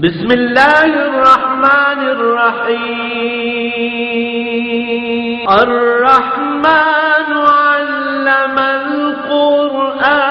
بسم اللہ الرحمن الرحیم الرحمن علم القرآن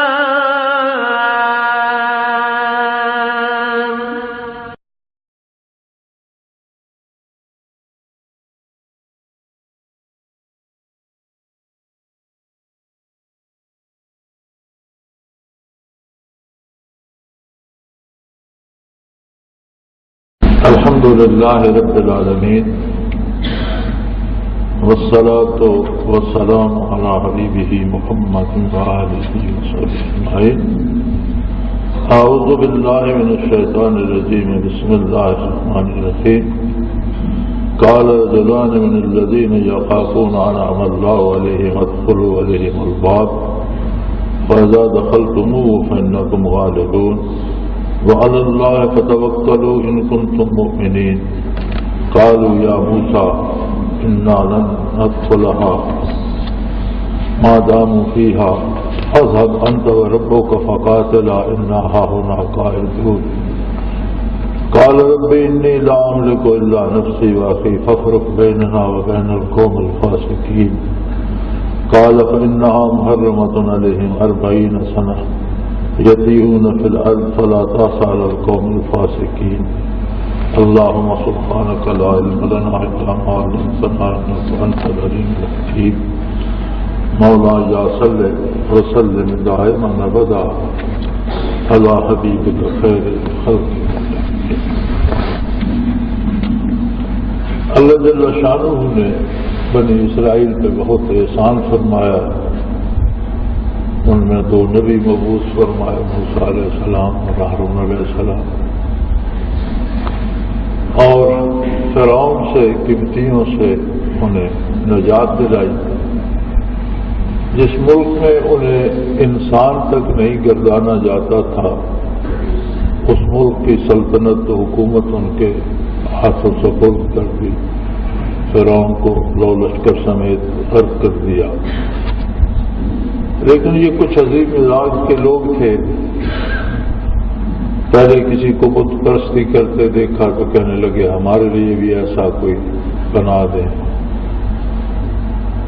الحمد للہ رب العالمین والصلاة والسلام علی حبیبہ محمد وآلہ وصحبہ اجمعین۔ اعوذ باللہ من الشیطان الرجیم، بسم اللہ الرحمن الرحیم۔ قال رجلان من الذین یخافون انعم اللہ علیہم ادخلوا علیہم الباب فاذا دخلتموه فانکم غالبون وعلى الله فتوكلوا إن كنتم مؤمنين۔ قالوا يا موسى إنا لن ندخلها ما داموا فيها فاذهب أنت وربك فقاتلا إنا هاهنا قاعدون۔ قال رب إني لا أملك إلا نفسي وأخي فافرق بيننا وبين القوم الفاسقين۔ قال فإنها محرمة عليهم 40 سنة یتیہون فی الارض فلا تأس علی القوم الفاسقین۔ اللہم سبحانک لا علم لنا الا ما علمتنا انک انت العلیم الحکیم۔ مولانا صلی وسلم دائما ابدا علی حبیبک خیر الخلق۔ اللہ جل شانہ نے بنی اسرائیل پہ بہت احسان فرمایا، ان میں 2 نبی مبعوث فرمائے، موسیٰ علیہ السلام اور ہارون علیہ السلام، اور فرعون سے قبطیوں سے انہیں نجات دلائی۔ جس ملک میں انہیں انسان تک نہیں گردانا جاتا تھا، اس ملک کی سلطنت و حکومت ان کے ہاتھوں سپرد کر دی، فرعون کو لو لشکر سمیت غرق کر دیا۔ لیکن یہ کچھ عظیم مزاج کے لوگ تھے، پہلے کسی کو بت پرستی کرتے دیکھا تو کہنے لگے ہمارے لیے بھی ایسا کوئی بنا دیں،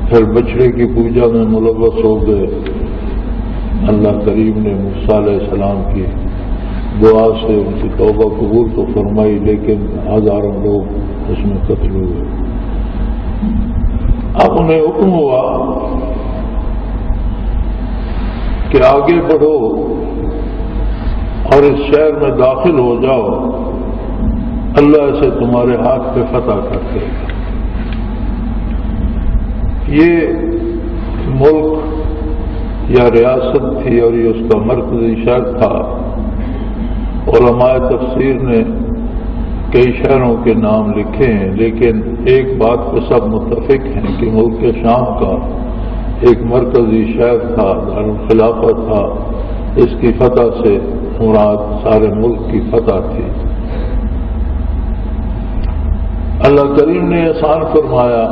پھر بچڑے کی پوجا میں ملوث ہو گئے۔ اللہ کریم نے موسیٰ علیہ السلام کی دعا سے ان کی توبہ قبول تو فرمائی، لیکن ہزاروں لوگ اس میں قتل ہوئے۔ اب انہیں حکم ہوا کہ آگے بڑھو اور اس شہر میں داخل ہو جاؤ، اللہ اسے تمہارے ہاتھ پہ فتح کر دے گا۔ یہ ملک یا ریاست تھی اور یہ اس کا مرکزی شہر تھا۔ علماء تفسیر نے کئی شہروں کے نام لکھے ہیں، لیکن ایک بات پہ سب متفق ہیں کہ ملک شام کا ایک مرکزی شہر تھا، دارالخلافہ تھا۔ اس کی فتح سے مراد سارے ملک کی فتح تھی۔ اللہ کریم نے احسان فرمایا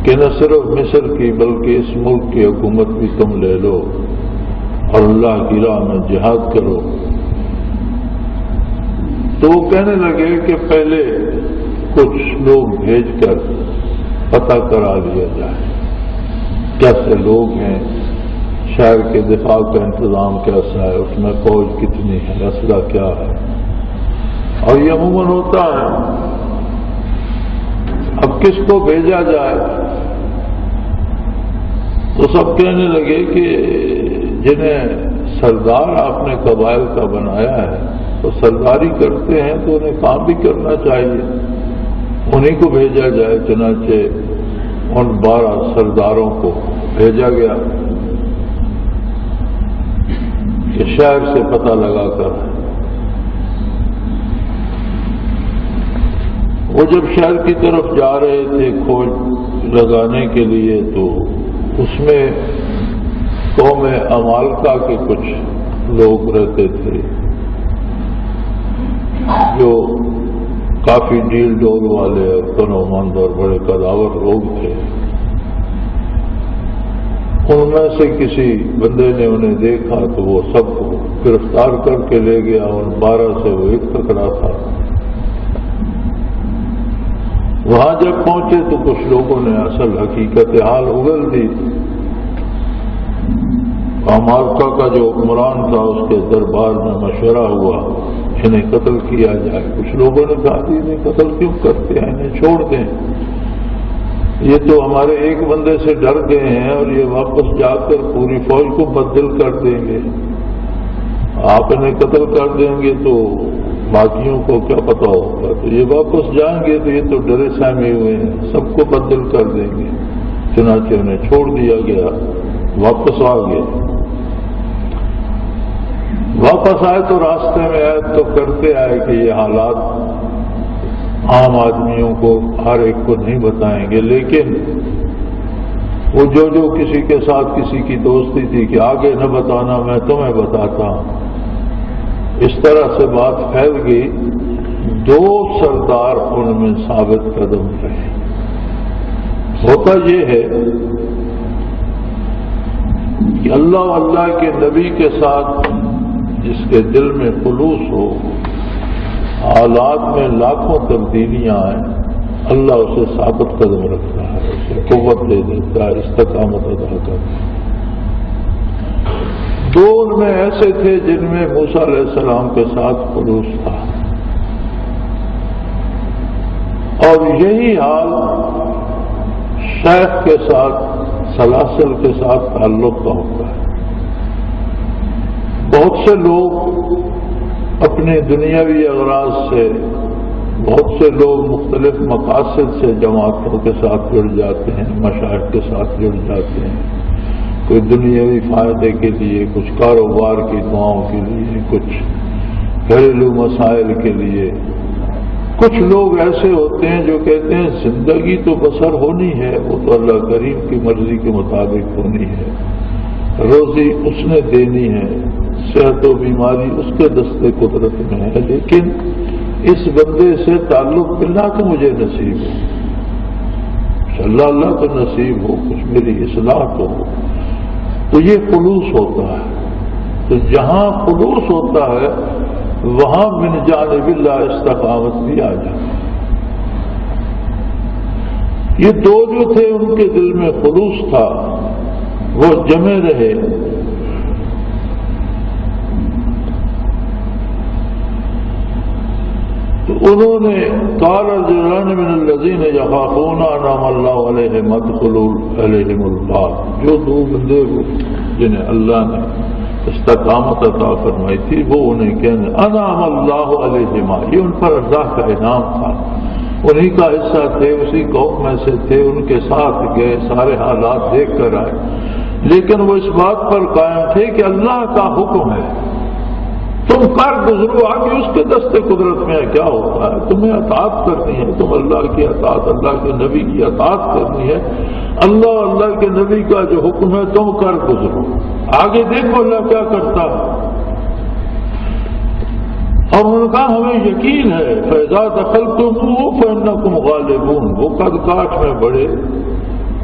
کہ نہ صرف مصر کی بلکہ اس ملک کی حکومت بھی تم لے لو اور اللہ کی راہ میں جہاد کرو۔ تو وہ کہنے لگے کہ پہلے کچھ لوگ بھیج کر پتہ کرا لیا جائے کیسے لوگ ہیں، شہر کے دفاع کا انتظام کیسا ہے، اس میں فوج کتنی ہے، اسلحہ کیا ہے۔ اور یہ عموماً ہوتا ہے، اب کس کو بھیجا جائے؟ تو سب کہنے لگے کہ جنہیں سردار آپ نے قبائل کا بنایا ہے تو سرداری کرتے ہیں تو انہیں کام بھی کرنا چاہیے، انہیں کو بھیجا جائے۔ چنانچہ ان 12 سرداروں کو بھیجا گیا کہ شہر سے پتہ لگا کر۔ وہ جب شہر کی طرف جا رہے تھے کھوج لگانے کے لیے، تو اس میں قوم عمالقہ کے کچھ لوگ رہتے تھے جو کافی ڈیل ڈول والے اور تنو مند اور بڑے قداور لوگ تھے۔ ان میں سے کسی بندے نے انہیں دیکھا تو وہ سب کو گرفتار کر کے لے گیا، اور 12 سے وہ ایک پکڑا تھا۔ وہاں جب پہنچے تو کچھ لوگوں نے اصل حقیقت حال اگل دی. امالکا کا جو حکمران تھا اس کے دربار میں مشورہ ہوا انہیں قتل کیا جائے. کچھ لوگوں نے کہا کہ انہیں قتل کیوں کرتے ہیں, انہیں چھوڑ دیں, یہ تو ہمارے ایک بندے سے ڈر گئے ہیں اور یہ واپس جا کر پوری فوج کو بدل کر دیں گے. آپ انہیں قتل کر دیں گے تو باقیوں کو کیا پتا ہوگا, تو یہ واپس جائیں گے تو یہ تو ڈرے سہمے ہوئے ہیں, سب کو بدل کر دیں گے. چنانچہ انہیں چھوڑ دیا گیا, واپس آ گئے. واپس آئے تو راستے میں آئے تو کرتے آئے کہ یہ حالات عام آدمیوں کو ہر ایک کو نہیں بتائیں گے, لیکن وہ جو کسی کے ساتھ کسی کی دوستی تھی کہ آگے نہ بتانا میں تمہیں بتاتا ہوں, اس طرح سے بات پھیل گئی. 2 سردار ان میں ثابت قدم رہے. ہوتا یہ ہے کہ اللہ کے نبی کے ساتھ جس کے دل میں خلوص ہو, حالات میں لاکھوں تبدیلیاں آئیں, اللہ اسے ثابت قدم رکھتا ہے, اسے قوت دے دیتا ہے, استقامت ادا کرتا ہے. 2 ان میں ایسے تھے جن میں موسیٰ علیہ السلام کے ساتھ خلوص تھا, اور یہی حال شیخ کے ساتھ, سلاسل کے ساتھ تعلق کا ہوتا ہے. بہت سے لوگ اپنے دنیاوی اغراض سے, بہت سے لوگ مختلف مقاصد سے جماعتوں کے ساتھ جڑ جاتے ہیں, مشاہد کے ساتھ جڑ جاتے ہیں. کوئی دنیاوی فائدے کے لیے, کچھ کاروبار کی دعاؤں کے لیے, کچھ گھریلو مسائل کے لیے. کچھ لوگ ایسے ہوتے ہیں جو کہتے ہیں زندگی تو بسر ہونی ہے, وہ تو اللہ کریم کی مرضی کے مطابق ہونی ہے, روزی اس نے دینی ہے, صحت و بیماری اس کے دستے قدرت میں ہے, لیکن اس بندے سے تعلق باللہ تو مجھے نصیب ہو, اللہ تو نصیب ہو, کچھ میری اصلاح تو ہو. تو یہ خلوص ہوتا ہے. تو جہاں خلوص ہوتا ہے وہاں من جانب اللہ استقامت بھی آ جاتی ہے. یہ 2 جو تھے ان کے دل میں خلوص تھا, وہ جمے رہے. تو انہوں نے قال رجلان من الذین یخافون انعم اللہ علیہم ادخلوا علیہم الباب, جو 2 بندے جنہیں اللہ نے استقامت عطا فرمائی تھی وہ انہیں کہنے انعم اللہ علیہما, یہ ان پر اللہ کا انعام تھا, انہی کا حصہ تھے, اسی قوم میں سے تھے, ان کے ساتھ گئے, سارے حالات دیکھ کر آئے, لیکن وہ اس بات پر قائم تھے کہ اللہ کا حکم ہے, تم کر گزرو, آگے اس کے دستے قدرت میں کیا ہوتا ہے, تمہیں اطاعت کرنی ہے, تم اللہ کی اطاعت, اللہ کے نبی کی اطاعت کرنی ہے, اللہ کے نبی کا جو حکم ہے تم کر گزرو, آگے دیکھو اللہ کیا کرتا ہے. اور ان کا ہمیں یقین ہے فیضا دخلتم فانکم غالبون, وہ قد کاٹ میں بڑے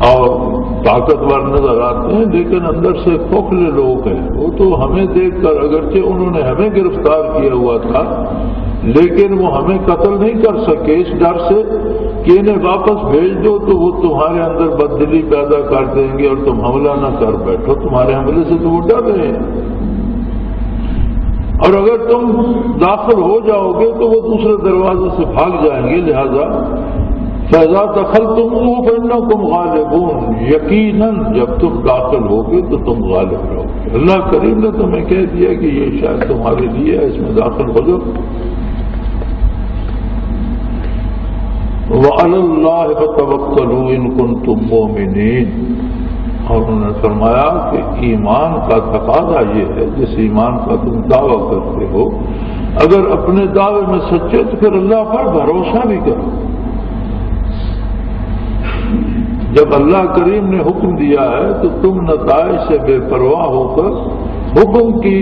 اور طاقتور نظر آتے ہیں لیکن اندر سے کھوکھلے لوگ ہیں. وہ تو ہمیں دیکھ کر, اگرچہ انہوں نے ہمیں گرفتار کیا ہوا تھا لیکن وہ ہمیں قتل نہیں کر سکے اس ڈر سے کہ انہیں واپس بھیج دو تو وہ تمہارے اندر بددلی پیدا کر دیں گے اور تم حملہ نہ کر بیٹھو, تمہارے حملے سے تو وہ ڈر رہے ہیں, اور اگر تم داخل ہو جاؤ گے تو وہ دوسرے دروازے سے بھاگ جائیں گے. لہذا فیضا دخلتم فانکم غالبون, یقیناً جب تم داخل ہوگے تو تم غالب رہو گے. اللہ کریم نے تمہیں کہہ دیا کہ یہ شاید تمہارے لیے ہے, اس میں داخل ہو جاؤ. وعلی اللہ فتوکلوا ان کنتم مؤمنین, اور انہوں نے فرمایا کہ ایمان کا تقاضا یہ ہے, جس ایمان کا تم دعویٰ کرتے ہو, اگر اپنے دعوے میں سچے تو پھر اللہ پر بھروسہ بھی کرو. جب اللہ کریم نے حکم دیا ہے تو تم نتائج سے بے پرواہ ہو کر حکم کی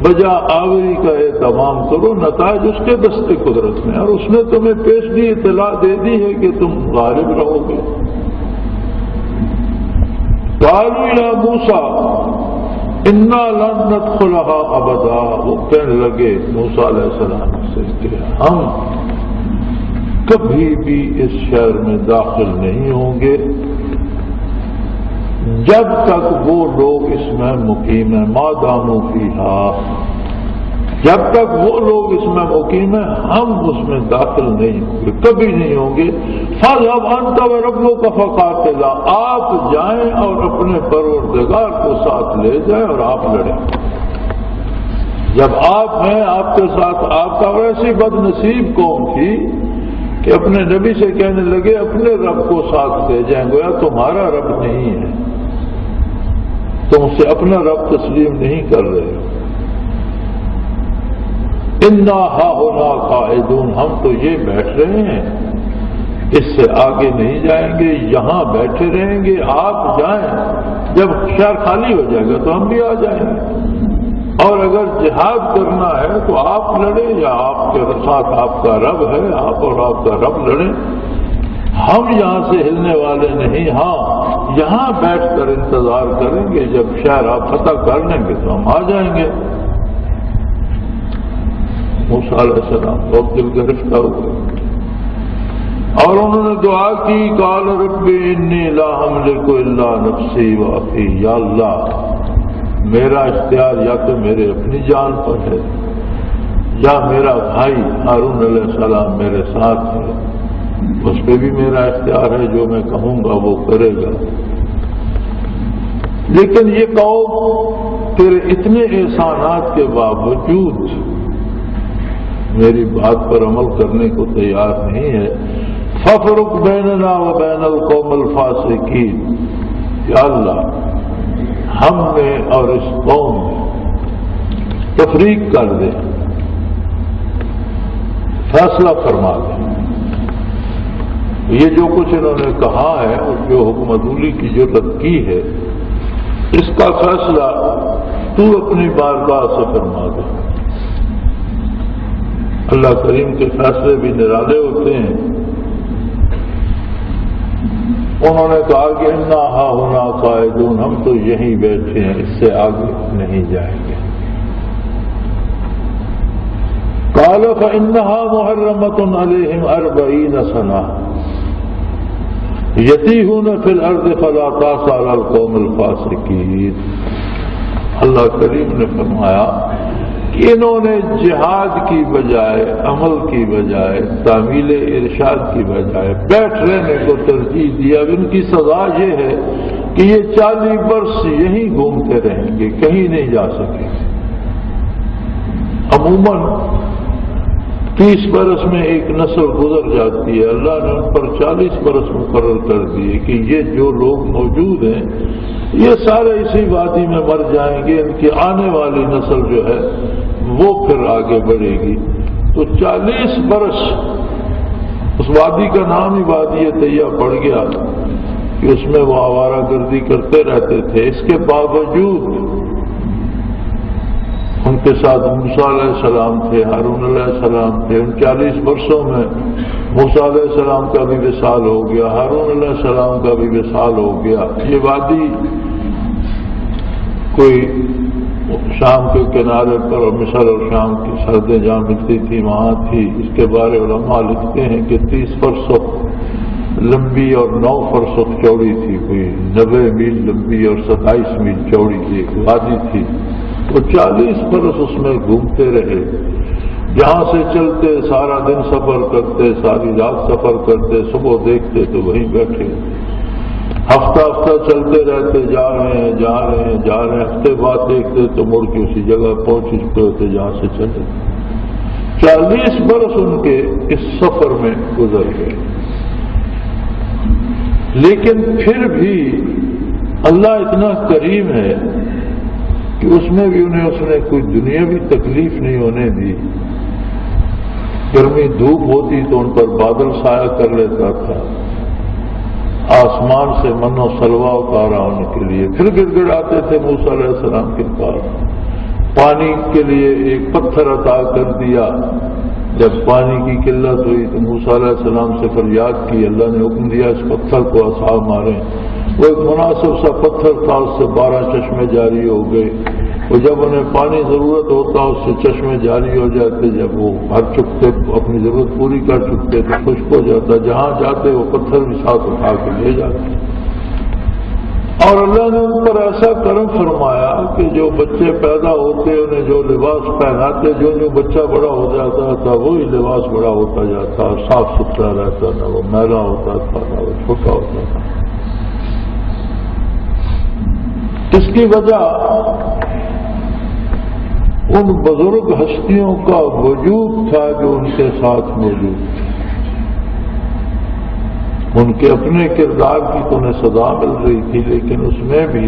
بجا آوری کا اہتمام کرو, نتائج اس کے دستے قدرت میں, اور اس نے تمہیں پیشگی اطلاع دے دی ہے کہ تم غالب رہو گے. قالوا یا موسیٰ انا لن ندخلها ابدا, وہ کہنے لگے موسیٰ علیہ السلام سے کہ ہم کبھی بھی اس شہر میں داخل نہیں ہوں گے جب تک وہ لوگ اس میں مقیم ہیں، ما داموا فیہا، جب تک وہ لوگ اس میں مقیم ہیں ہم اس میں داخل نہیں ہوں گے، کبھی نہیں ہوں گے۔ فَاذْهَبْ أَنْتَ وَرَبُّكَ فَقَاتِلَا، آپ جائیں اور اپنے پروردگار کو ساتھ لے جائیں اور آپ لڑیں۔ جب آپ ہیں آپ کے ساتھ، آپ کا ویسی بد نصیب قوم تھی کہ اپنے نبی سے کہنے لگے اپنے رب کو ساتھ لے جائیں، گویا تمہارا رب نہیں ہے، تم اسے اپنا رب تسلیم نہیں کر رہے ہو۔ اِنَّا ہَاہُنَا قَاعِدُونَ، ہم تو یہ بیٹھ رہے ہیں، اس سے آگے نہیں جائیں گے، یہاں بیٹھے رہیں گے، آپ جائیں، جب شہر خالی ہو جائے گا تو ہم بھی آ جائیں گے، اور اگر جہاد کرنا ہے تو آپ لڑیں یا آپ کے ساتھ آپ کا رب ہے، آپ اور آپ کا رب لڑیں، ہم یہاں سے ہلنے والے نہیں، ہاں یہاں بیٹھ کر انتظار کریں گے، جب شہر آپ فتح کر لیں گے تو ہم آ جائیں گے۔ موسیٰ علیہ السلام بہت دل گرفتہ ہوئے اور انہوں نے دعا کی، قال رب انی لا املک الا نفسی واخی، یا اللہ میرا اختیار یا تو میرے اپنی جان پر ہے یا میرا بھائی ہارون علیہ السلام میرے ساتھ ہے، اس پہ بھی میرا اختیار ہے، جو میں کہوں گا وہ کرے گا۔ لیکن یہ قوم تیرے اتنے احسانات کے باوجود میری بات پر عمل کرنے کو تیار نہیں ہے۔ فَافْرُقْ بَيْنَنَا وَبَيْنَ الْقَوْمِ الْفَاسِقِينَ، یا اللہ ہم نے اور اس قوم میں تفریق کر دے، فیصلہ فرما دے۔ یہ جو کچھ انہوں نے کہا ہے اور جو حکم عدولی کی جرأت کی ہے، اس کا فیصلہ تو اپنی بارگاہ سے فرما دے۔ اللہ کریم کے فیصلے بھی نرالے ہوتے ہیں۔ انہوں نے کہا کہ انا ہاہنا قاعدون، ہم تو یہیں بیٹھے ہیں، اس سے آگے نہیں جائیں گے۔ قال فإنها محرمة عليهم 40 سنة يتيهون في الأرض فلا تأس على القوم الفاسقين۔ اللہ کریم نے فرمایا کہ انہوں نے جہاد کی بجائے، عمل کی بجائے، تعمیل ارشاد کی بجائے بیٹھ رہنے کو ترجیح دیا۔ اب ان کی سزا یہ ہے کہ یہ 40 برس یہیں گھومتے رہیں گے، کہیں نہیں جا سکیں گے۔ عموماً 30 برس میں ایک نسل گزر جاتی ہے، اللہ نے ان پر 40 برس مقرر کر دیے کہ یہ جو لوگ موجود ہیں یہ سارے اسی وادی میں مر جائیں گے، ان کی آنے والی نسل جو ہے وہ پھر آگے بڑھے گی۔ تو 40 برس اس وادی کا نام ہی وادی طیہ پڑ گیا کہ اس میں وہ آوارہ گردی کرتے رہتے تھے۔ اس کے باوجود ان کے ساتھ موسیٰ علیہ السلام تھے، ہارون علیہ السلام تھے۔ ان 40 برسوں میں موسیٰ علیہ السلام کا بھی وصال ہو گیا، ہارون علیہ السلام کا بھی وصال ہو گیا۔ یہ وادی کوئی شام کے کنارے پر، اور مصر اور شام کی سرحدیں جہاں ملتی تھی وہاں تھی۔ اس کے بارے علماء لکھتے ہیں کہ 30 فرسخ لمبی اور 9 فرسخ چوڑی تھی، کوئی 90 میل لمبی اور 27 میل چوڑی تھی، ایک وادی تھی۔ وہ 40 برس اس میں گھومتے رہے، جہاں سے چلتے سارا دن سفر کرتے، ساری رات سفر کرتے، صبح دیکھتے تو وہیں بیٹھے، ہفتہ ہفتہ چلتے رہتے، جا رہے ہیں جا رہے ہیں جا رہے ہیں، ہفتے بعد دیکھتے تو مڑ کے اسی جگہ پہنچ چکے ہوتے جہاں سے چلے۔ 40 برس ان کے اس سفر میں گزر گئے، لیکن پھر بھی اللہ اتنا کریم ہے کہ اس میں بھی انہیں اس نے کوئی دنیاوی تکلیف نہیں ہونے دی۔ گرمی دھوپ ہوتی تو ان پر بادل سایہ کر لیتا تھا، آسمان سے من و سلوا اتارا ان کے لیے، پھر گڑ گڑاتے تھے موسیٰ علیہ السلام کے پاس، پانی کے لیے ایک پتھر عطا کر دیا۔ جب پانی کی قلت ہوئی تو موسیٰ علیہ السلام سے فریاد کی، اللہ نے حکم دیا اس پتھر کو عصا ماریں۔ وہ ایک مناسب سا پتھر تھا، اس سے 12 چشمے جاری ہو گئے۔ وہ جب انہیں پانی ضرورت ہوتا اس سے چشمے جاری ہو جاتے، جب وہ بھر چکتے اپنی ضرورت پوری کر چکتے تو خشک ہو جاتا، جہاں جاتے وہ پتھر بھی ساتھ اٹھا کے لے جاتے۔ اور اللہ نے ان پر ایسا کرم فرمایا کہ جو بچے پیدا ہوتے انہیں جو لباس پہناتے، جو بچہ بڑا ہو جاتا تھا وہی لباس بڑا ہوتا جاتا، صاف ستھرا رہتا، نہ وہ میلا ہوتا تھا نہ وہ چھوٹا ہوتا تھا۔ اس کی وجہ ان بزرگ ہستیوں کا وجود تھا جو ان کے ساتھ موجود تھے۔ ان کے اپنے کردار کی تو انہیں سزا مل رہی تھی، لیکن اس میں بھی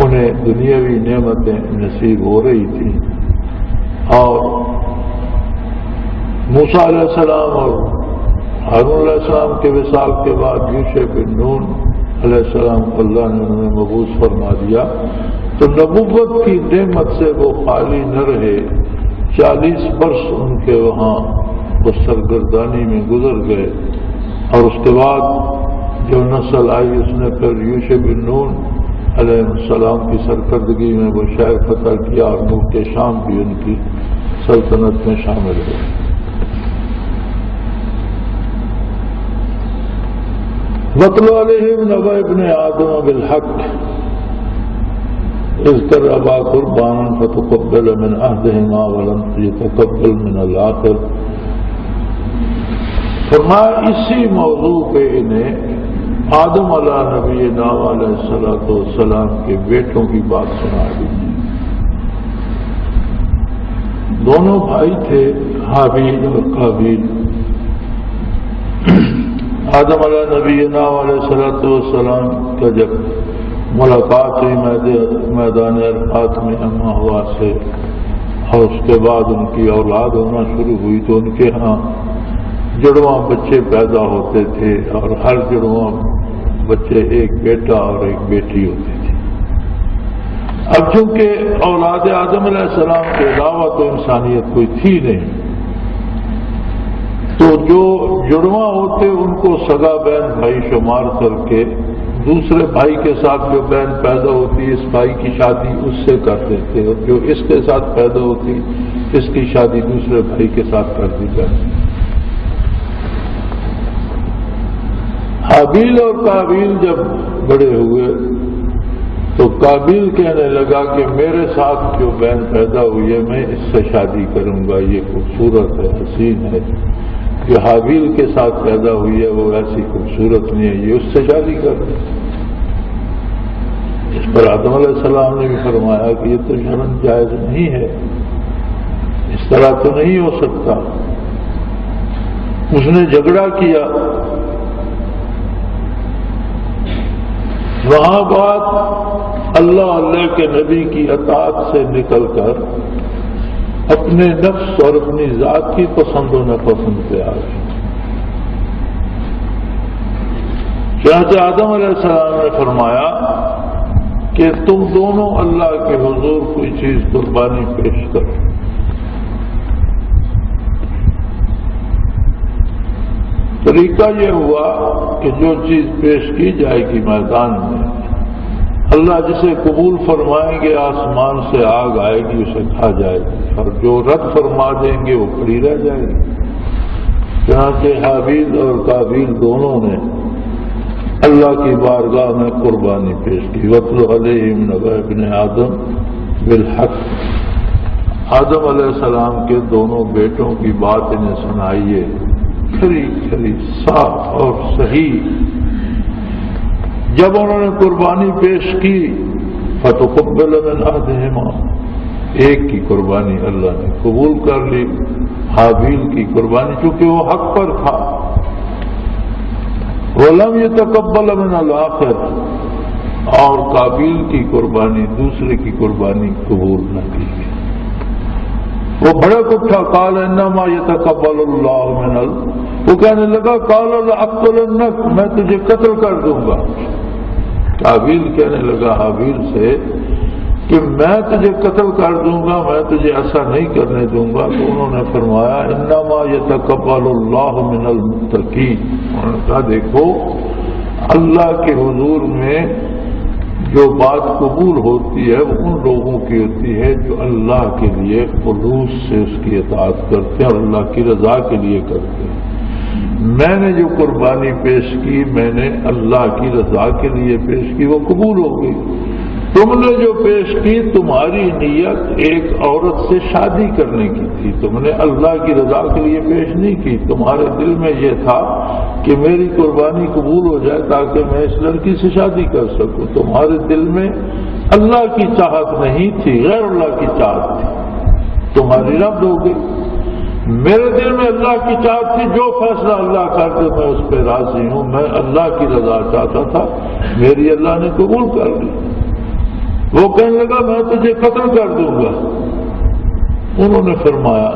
انہیں دنیاوی نعمتیں نصیب ہو رہی تھیں۔ اور موسیٰ علیہ السلام اور ہارون علیہ السلام کے وصال کے بعد یوشع بن نون علیہ السلام کو اللہ نے انہیں مبعوث فرما دیا، تو نبوت کی نعمت سے وہ خالی نہ رہے۔ 40 برس ان کے وہاں وہ سرگردانی میں گزر گئے، اور اس کے بعد جو نسل آئی اس نے پھر یوشع بن نون علیہ السلام کی سرکردگی میں وہ شہر فتح کیا، اور ملک شام بھی ان کی سلطنت میں شامل ہوئے۔ وَاتْلُ عَلَيْهِمْ نَبَأَ ابْنِ آدَمَ بِالْحَقِّ إِذْ قَرَّبَا قُرْبَانًا فَتُقُبِّلَ مِنْ أَحَدِهِمَا وَلَمْ يَتَقَبَّلْ مِنَ الْآخَرِ۔ فرمایا اسی موضوع پہ انہیں آدم علیہ نبینا علیہ السلام کے بیٹوں کی بات سنا دیجیے۔ دونوں بھائی تھے، حابیل اور قابیل۔ آدم علیہ نبینا علیہ السلام کا جب ملاقات ہوئی میدان عرفات میں اما ہوا سے، اور اس کے بعد ان کی اولاد ہونا شروع ہوئی، تو ان کے ہاں جڑواں بچے پیدا ہوتے تھے، اور ہر جڑواں بچے ایک بیٹا اور ایک بیٹی ہوتی تھی۔ اب چونکہ اولاد آدم علیہ السلام کے علاوہ تو انسانیت کوئی تھی نہیں، تو جو جڑواں ہوتے ان کو سگا بہن بھائی شمار کر کے دوسرے بھائی کے ساتھ جو بہن پیدا ہوتی اس بھائی کی شادی اس سے کر دیتے، اور جو اس کے ساتھ پیدا ہوتی اس کی شادی دوسرے بھائی کے ساتھ کر دی جاتی۔ حابیل اور قابیل جب بڑے ہوئے تو قابیل کہنے لگا کہ میرے ساتھ جو بہن پیدا ہوئی ہے میں اس سے شادی کروں گا، یہ خوبصورت ہے، حسین ہے۔ جو حابیل کے ساتھ پیدا ہوئی ہے وہ ایسی خوبصورت نہیں ہے، یہ اس سے شادی کر دیں۔ اس پر آدم علیہ السلام نے بھی فرمایا کہ یہ تو شرعاً جائز نہیں ہے، اس طرح تو نہیں ہو سکتا۔ اس نے جھگڑا کیا، وہاں بات اللہ کے نبی کی اطاعت سے نکل کر اپنے نفس اور اپنی ذات کی پسند و ناپسند پہ آ گئی۔ چنانچہ آدم علیہ السلام نے فرمایا کہ تم دونوں اللہ کے حضور کوئی چیز قربانی پیش کرو۔ طریقہ یہ ہوا کہ جو چیز پیش کی جائے گی میدان میں، اللہ جسے قبول فرمائیں گے آسمان سے آگ آئے گی اسے کھا جائے گی، اور جو رد فرما دیں گے وہ کھڑی رہ جائے گی۔ چنانچہ حابیل اور قابیل دونوں نے اللہ کی بارگاہ میں قربانی پیش کی۔ وَاتْلُ عَلَيْهِمْ نَبَأَ ابْنِ آدَمَ بِالْحَقِّ، آدم علیہ السلام کے دونوں بیٹوں کی بات انہیں سنائیے، کھری کھری صاف اور صحیح۔ جب انہوں نے قربانی پیش کی فَتُقُبِّلَ مِنْ أَحَدِهِمَا، ایک کی قربانی اللہ نے قبول کر لی، حابیل کی قربانی، چونکہ وہ حق پر تھا۔ وَلَمْ يَتَقَبَّلَ مِنَ الْآخِرِ، اور قابیل کی قربانی دوسرے کی قربانی قبول نہ کی گئی۔ وہ بھڑک اٹھا، قال انما يتقبل اللہ من وہ کہنے لگا قال لأقتلنک، میں تجھے قتل کر دوں گا۔ قابیل کہنے لگا حابیل سے کہ میں تجھے قتل کر دوں گا، میں تجھے ایسا نہیں کرنے دوں گا۔ تو انہوں نے فرمایا انما يتقبل اللہ من المتقین، انہوں نے کہا دیکھو اللہ کے حضور میں جو بات قبول ہوتی ہے وہ ان لوگوں کی ہوتی ہے جو اللہ کے لیے خلوص سے اس کی اطاعت کرتے ہیں اور اللہ کی رضا کے لیے کرتے ہیں۔ میں نے جو قربانی پیش کی میں نے اللہ کی رضا کے لیے پیش کی، وہ قبول ہو گئی۔ تم نے جو پیش کی تمہاری نیت ایک عورت سے شادی کرنے کی تھی، تم نے اللہ کی رضا کے لیے پیش نہیں کی۔ تمہارے دل میں یہ تھا کہ میری قربانی قبول ہو جائے تاکہ میں اس لڑکی سے شادی کر سکوں۔ تمہارے دل میں اللہ کی چاہت نہیں تھی، غیر اللہ کی چاہت تھی، تمہاری رد ہو گئی۔ میرے دل میں اللہ کی چاہت تھی، جو فیصلہ اللہ کر دے میں اس پہ راضی ہوں، میں اللہ کی رضا چاہتا تھا، میری اللہ نے قبول کر لی۔ وہ کہنے لگا میں تجھے قتل کر دوں گا۔ انہوں نے فرمایا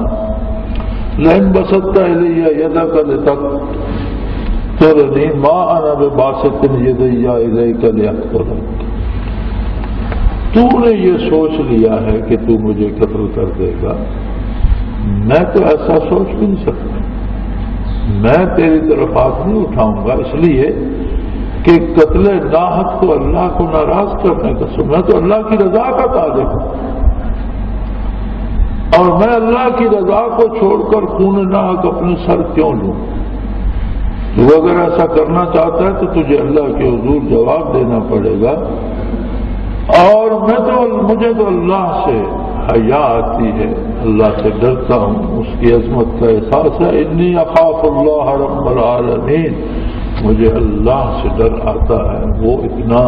لئن بسطت الی یدک لتقتلنی ما انا بباسط یدی الیک لیقتلک۔ تو نے یہ سوچ لیا ہے کہ تو مجھے قتل کر دے گا، میں تو ایسا سوچ بھی نہیں سکتا، میں تیری طرف ہاتھ نہیں اٹھاؤں گا، اس لیے کہ قتل ناحق تو اللہ کو ناراض کرنے کا میں تو اللہ کی رضا کا طالب ہوں، اور میں اللہ کی رضا کو چھوڑ کر خون ناحق اپنے سر کیوں لوں؟ تو اگر ایسا کرنا چاہتا ہے تو تجھے اللہ کے حضور جواب دینا پڑے گا، اور مجھے تو اللہ سے حیا آتی ہے، اللہ سے ڈرتا ہوں، اس کی عظمت کا احساس ہے۔ انی اخاف اللہ رب العالمین، مجھے اللہ سے ڈر آتا ہے، وہ اتنا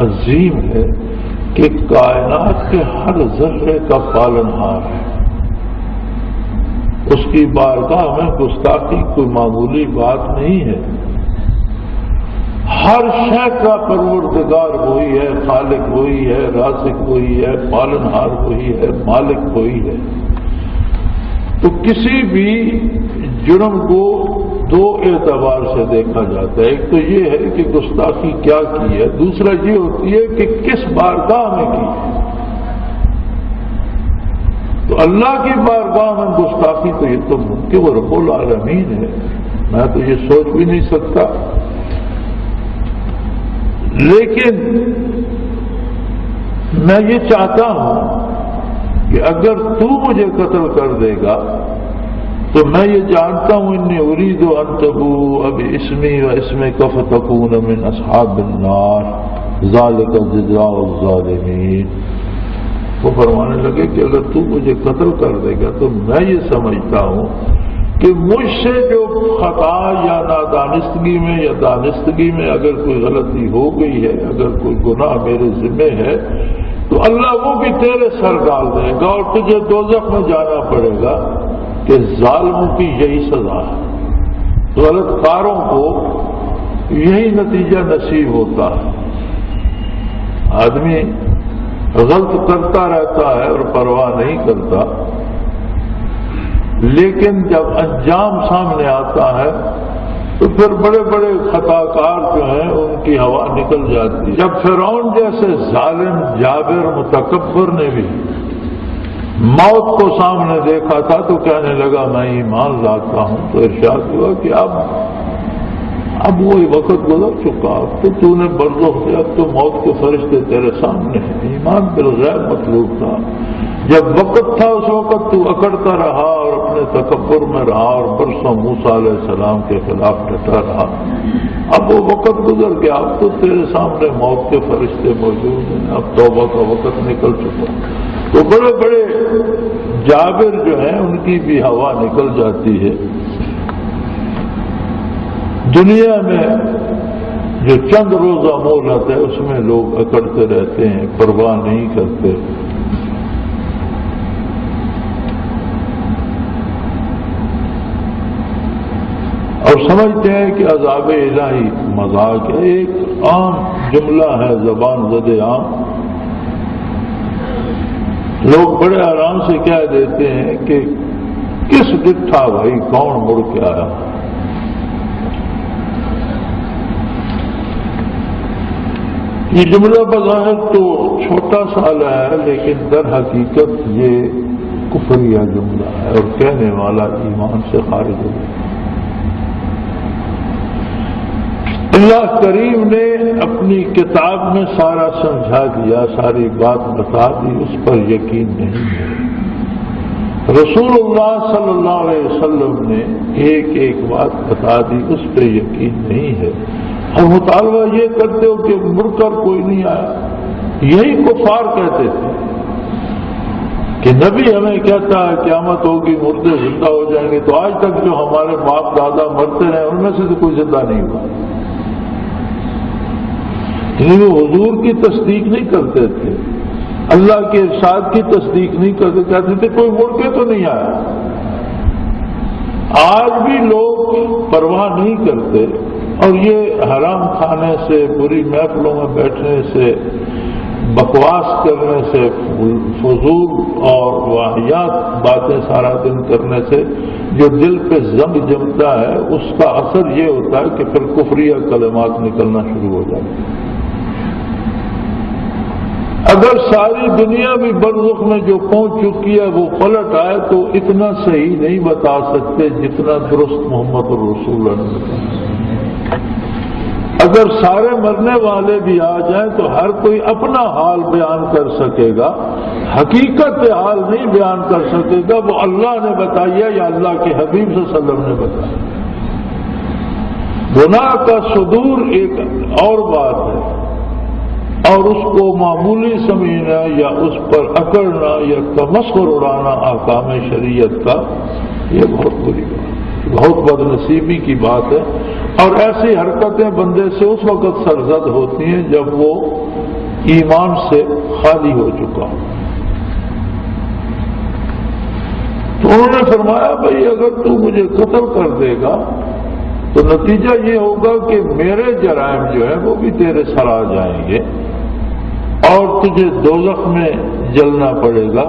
عظیم ہے کہ کائنات کے ہر ذرے کا پالنہار ہے، اس کی بارگاہ میں گستاخی کوئی معمولی بات نہیں ہے۔ ہر شے کا پروردگار وہی ہے، خالق وہی ہے، رازق وہی ہے، پالنہار وہی ہے، مالک وہی ہے۔ تو کسی بھی جرم کو دو اعتبار سے دیکھا جاتا ہے، ایک تو یہ ہے کہ گستاخی کیا کی ہے، دوسرا یہ ہوتی ہے کہ کس بارگاہ میں کی ہے۔ تو اللہ کی بارگاہ میں گستاخی تو یہ تو ممکن وہ رب العالمین ہے، میں تو یہ سوچ بھی نہیں سکتا۔ لیکن میں یہ چاہتا ہوں کہ اگر تو مجھے قتل کر دے گا تو میں یہ جانتا ہوں انی اريد ان تبوء باسمی واسمک فتکون من اصحاب النار ذلک جزاء الظالمین۔ وہ فرمانے لگے کہ اگر تو مجھے قتل کر دے گا تو میں یہ سمجھتا ہوں کہ مجھ سے جو خطا یا نادانستگی میں یا دانستگی میں اگر کوئی غلطی ہو گئی ہے، اگر کوئی گناہ میرے ذمہ ہے تو اللہ وہ بھی تیرے سر ڈال دے گا اور تجھے دوزخ میں جانا پڑے گا، کہ ظالموں کی یہی سزا ہے، غلط کاروں کو یہی نتیجہ نصیب ہوتا ہے۔ آدمی غلط کرتا رہتا ہے اور پرواہ نہیں کرتا، لیکن جب انجام سامنے آتا ہے تو پھر بڑے بڑے خطا کار جو ہیں ان کی ہوا نکل جاتی ہے۔ جب فرعون جیسے ظالم جابر متکبر نے بھی موت کو سامنے دیکھا تھا تو کہنے لگا میں ایمان لاتا ہوں، تو ارشاد ہوا کہ اب وہی وقت گزر چکا، اب تو نے برزخ سے، اب تو موت کے فرشتے تیرے سامنے ہیں۔ ایمان بالغیب مطلوب تھا، جب وقت تھا اس وقت تو اکڑتا رہا اور اپنے تکبر میں رہا اور برسوں موسیٰ علیہ السلام کے خلاف ڈٹا رہا۔ اب وہ وقت گزر گیا، اب تو تیرے سامنے موت کے فرشتے موجود ہیں، اب توبہ کا وقت نکل چکا۔ تو بڑے بڑے جابر جو ہیں ان کی بھی ہوا نکل جاتی ہے۔ دنیا میں جو چند روزہ مہلت ہے اس میں لوگ اکڑتے رہتے ہیں، پرواہ نہیں کرتے۔ اور سمجھتے ہیں کہ عذاب الہی مذاق ہے۔ ایک عام جملہ ہے، زبان زد عام، لوگ بڑے آرام سے کہہ دیتے ہیں کہ کس ڈٹھا بھائی کون مڑ کے آیا۔ یہ جملہ بظاہر تو چھوٹا سا ہے، لیکن در حقیقت یہ کفریہ جملہ ہے اور کہنے والا ایمان سے خارج ہو گیا۔ اللہ کریم نے اپنی کتاب میں سارا سمجھا دیا، ساری بات بتا دی، اس پر یقین نہیں ہے۔ رسول اللہ صلی اللہ علیہ وسلم نے ایک ایک بات بتا دی، اس پہ یقین نہیں ہے، اور مطالبہ یہ کرتے ہو کہ مر کر کوئی نہیں آیا۔ یہی کفار کہتے تھے کہ نبی ہمیں کہتا ہے قیامت ہوگی، مردے زندہ ہو جائیں گے، تو آج تک جو ہمارے باپ دادا مرتے رہے ان میں سے تو کوئی زندہ نہیں ہوا۔ وہ حضور کی تصدیق نہیں کرتے تھے، اللہ کے ارشاد کی تصدیق نہیں کرتے، کہتے تھے کوئی مڑ کے تو نہیں آیا۔ آج بھی لوگ پرواہ نہیں کرتے، اور یہ حرام کھانے سے، بری محفلوں میں بیٹھنے سے، بکواس کرنے سے، فضول اور واہیات باتیں سارا دن کرنے سے جو دل پہ زنگ جمتا ہے، اس کا اثر یہ ہوتا ہے کہ پھر کفریہ کلمات نکلنا شروع ہو جاتے ہیں۔ اگر ساری دنیا بھی برزخ میں جو پہنچ چکی ہے وہ پلٹ آئے تو اتنا صحیح نہیں بتا سکتے جتنا درست محمد الرسول اللہ نے بتایا۔ اگر سارے مرنے والے بھی آ جائیں تو ہر کوئی اپنا حال بیان کر سکے گا، حقیقت حال نہیں بیان کر سکے گا، وہ اللہ نے بتائی ہے یا اللہ کے حبیب صلی اللہ علیہ وسلم نے بتایا۔ گناہ کا صدور ایک اور بات ہے، اور اس کو معمولی سمجھنا یا اس پر اکڑنا یا تمسخر اڑانا احکام شریعت کا، یہ بہت بری بات، بہت بد نصیبی کی بات ہے۔ اور ایسی حرکتیں بندے سے اس وقت سرزد ہوتی ہیں جب وہ ایمان سے خالی ہو چکا۔ تو انہوں نے فرمایا بھائی اگر تو مجھے قتل کر دے گا تو نتیجہ یہ ہوگا کہ میرے جرائم جو ہیں وہ بھی تیرے سر آ جائیں گے اور تجھے دوزخ میں جلنا پڑے گا۔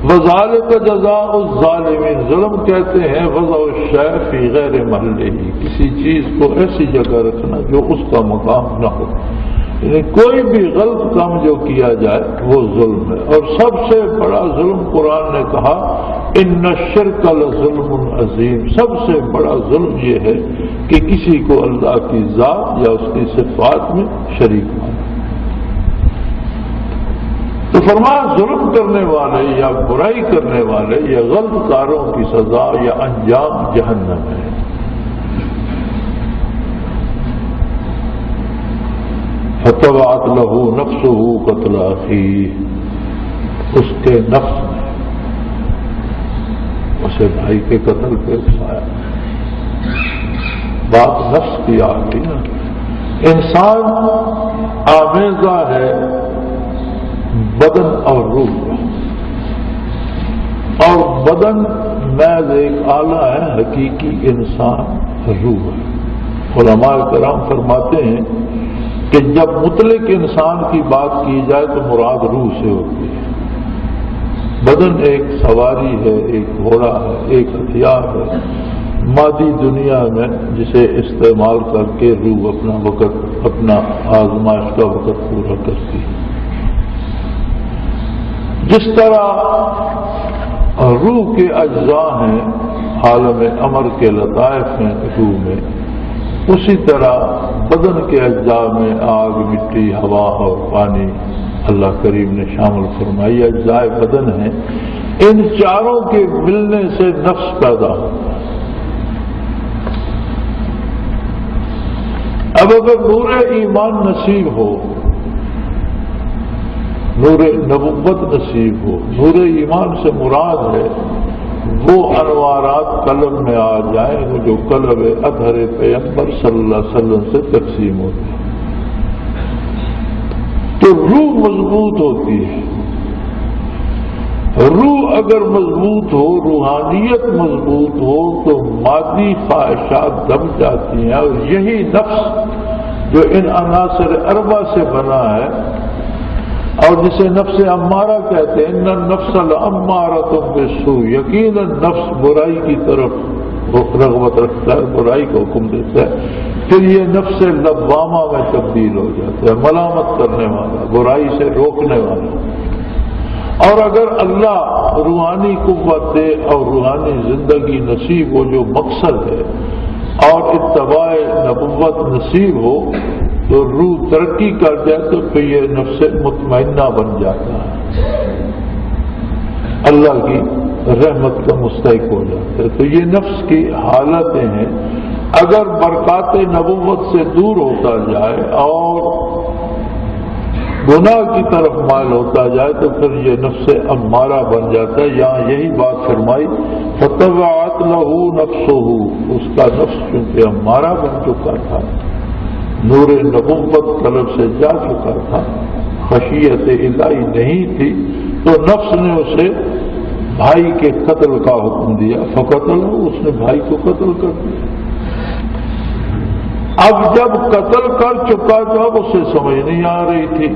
وَذَلِكَ جَزَاءُ الظَّالِمِينَ، ظلم کہتے ہیں وضع الشیء فی غیر محلہ، کسی چیز کو ایسی جگہ رکھنا جو اس کا مقام نہ ہو، یعنی کوئی بھی غلط کام جو کیا جائے وہ ظلم ہے۔ اور سب سے بڑا ظلم قرآن نے کہا ان الشرک لظلم عظیم، سب سے بڑا ظلم یہ ہے کہ کسی کو اللہ کی ذات یا اس کی صفات میں شریک مانا۔ تو فرمایا ظلم کرنے والے یا برائی کرنے والے یا غلط کاروں کی سزا یا انجام جہنم ہے۔ فَتَبَعَتْ لَهُ نَفْسُهُ قَتْلَ أَخِيهِ، اس کے نفس نے اسے بھائی کے قتل پہ اکسایا۔ بات نفس کی آ گئی نا، انسان آمیزہ ہے بدن اور روح، اور بدن محض ایک آلہ ہے، حقیقی انسان روح ہے۔ علماء کرام فرماتے ہیں کہ جب مطلق انسان کی بات کی جائے تو مراد روح سے ہوتی ہے۔ بدن ایک سواری ہے، ایک گھوڑا ہے، ایک ہتھیار ہے مادی دنیا میں، جسے استعمال کر کے روح اپنا وقت، اپنا آزمائش کا وقت پورا کرتی ہے۔ جس طرح روح کے اجزاء ہیں، عالم امر کے لطائف ہیں روح میں، اسی طرح بدن کے اجزاء میں آگ، مٹی، ہوا اور پانی اللہ کریم نے شامل فرمائی، اجزاء بدن ہیں۔ ان چاروں کے ملنے سے نفس پیدا ہوتا ہے۔ اب اگر نور ایمان نصیب ہو، نور نبوت نصیب ہو، نور ایمان سے مراد ہے وہ انوارات قلب میں آ جائیں، وہ جو قلب اطہر پیغمبر صلی اللہ علیہ وسلم سے تقسیم ہوتی ہے، تو روح مضبوط ہوتی ہے۔ روح اگر مضبوط ہو، روحانیت مضبوط ہو تو مادی خواہشات دب جاتی ہیں، اور یہی نفس جو ان عناصر اربع سے بنا ہے اور جسے نفس امارہ کہتے ہیں، ان النفس لامارۃ بالسوء، یقیناً نفس برائی کی طرف رغبت رکھتا ہے، برائی کو حکم دیتا ہے، پھر یہ نفس لوامہ میں تبدیل ہو جاتا ہے، ملامت کرنے والا، برائی سے روکنے والا۔ اور اگر اللہ روحانی قوت دے اور روحانی زندگی نصیب ہو، جو مقصد ہے، اور اتباع نبوت نصیب ہو تو روح ترقی کر جائے تو پھر یہ نفس مطمئنہ بن جاتا ہے، اللہ کی رحمت کا مستحق ہو جاتا ہے۔ تو یہ نفس کی حالتیں ہیں۔ اگر برکات نبوت سے دور ہوتا جائے اور گناہ کی طرف مائل ہوتا جائے تو پھر یہ نفس امارہ بن جاتا ہے۔ یہاں یہی بات فرمائی فَتَبَعَتْ لَهُ نَفْسُهُ، اس کا نفس چونکہ امارہ بن چکا تھا، نور نبوت قلب سے جا چکا تھا، خشیت الہی نہیں تھی، تو نفس نے اسے بھائی کے قتل کا حکم دیا، فَقَتَلَهُ، اس نے بھائی کو قتل کر دیا۔ اب جب قتل کر چکا تو اب اسے سمجھ نہیں آ رہی تھی،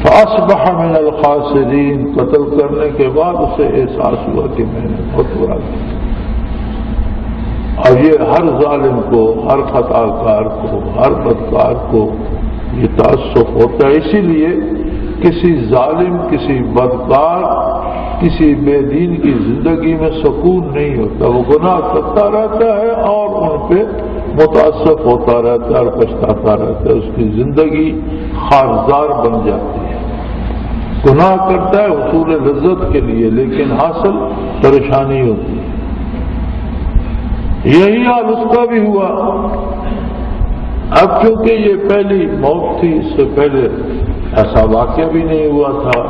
فَأَصْبَحَ مِنَ الْخَاسِرِينَ، قتل کرنے کے بعد اسے احساس ہوا کہ میں نے بہت برا کیا۔ اور یہ ہر ظالم کو، ہر خطا کار کو، ہر بدکار کو یہ تأسف ہوتا ہے۔ اسی لیے کسی ظالم، کسی بدکار، کسی بے دین کی زندگی میں سکون نہیں ہوتا، وہ گناہ کرتا رہتا ہے اور ان پہ متأسف ہوتا رہتا ہے اور پچھتاتا رہتا ہے، اس کی زندگی خارزار بن جاتی ہے۔ گناہ کرتا ہے حصول لذت کے لیے لیکن حاصل پریشانی ہوتی ہے۔ یہی حال اس کا بھی ہوا۔ اب چونکہ یہ پہلی موت تھی، اس سے پہلے ایسا واقعہ بھی نہیں ہوا تھا،